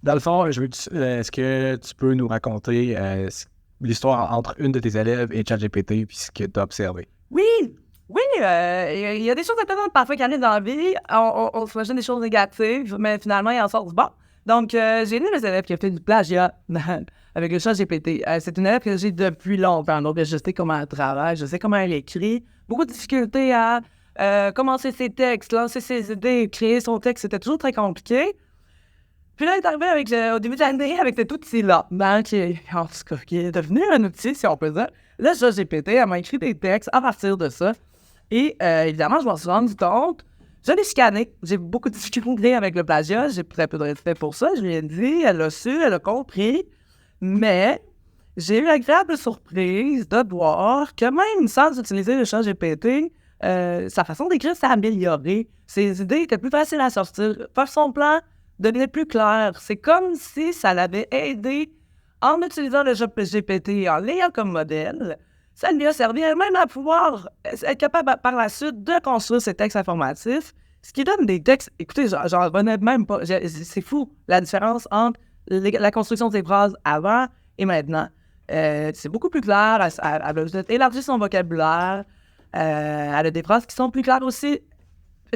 Dans le fond, est-ce que tu peux nous raconter l'histoire entre une de tes élèves et ChatGPT puis ce que tu as observé? Oui, oui, il y a des choses intéressantes parfois qui arrivent dans la vie. On s'imagine des choses négatives, mais finalement, il en sort du bon. Donc, j'ai une de mes élèves qui a fait du plagiat avec le chat GPT. C'est une élève que j'ai depuis longtemps. Donc, je sais comment elle travaille, je sais comment elle écrit. Beaucoup de difficultés à commencer ses textes, lancer ses idées, créer son texte. C'était toujours très compliqué. Puis là, elle est arrivée au début de l'année avec cet outil-là, en tout cas, qui est devenu un outil, si on peut dire. Là, chat GPT, elle m'a écrit des textes à partir de ça. Et évidemment, je m'en suis rendu compte. Je l'ai scanné. J'ai beaucoup de difficultés avec le plagiat. J'ai très peu de respect pour ça. Je lui ai dit, elle l'a su, elle a compris. Mais j'ai eu l'agréable surprise de voir que même sans utiliser le chat GPT, sa façon d'écrire s'est améliorée. Ses idées étaient plus faciles à sortir. Faire son plan devenait plus clair. C'est comme si ça l'avait aidé en utilisant le chat GPT, en l'ayant comme modèle. Ça lui a servi elle-même à pouvoir être capable par la suite de construire ses textes informatifs, ce qui donne des textes. Écoutez, j'en revenais même pas. C'est fou la différence entre la construction de ses phrases avant et maintenant. C'est beaucoup plus clair. Elle a élargi son vocabulaire. Elle a des phrases qui sont plus claires aussi.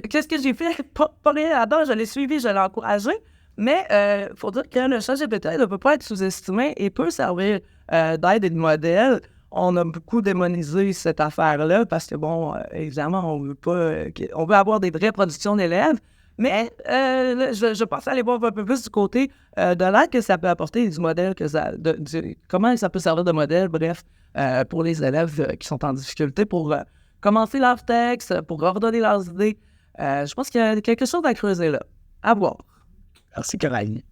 Qu'est-ce que j'ai fait? Pas rien là-dedans. Je l'ai suivi, je l'ai encouragé. Mais il faut dire que le chat GPT ne peut pas être sous-estimé et peut servir d'aide et de modèle. On a beaucoup démonisé cette affaire-là parce que, bon, évidemment, on veut pas... on veut avoir des vraies productions d'élèves. Mais là, je pensais aller voir un peu plus du côté de l'aide que ça peut apporter, du modèle, comment ça peut servir de modèle, bref, pour les élèves qui sont en difficulté, pour commencer leurs textes, pour ordonner leurs idées. Je pense qu'il y a quelque chose à creuser là. À voir. Merci, Coralie.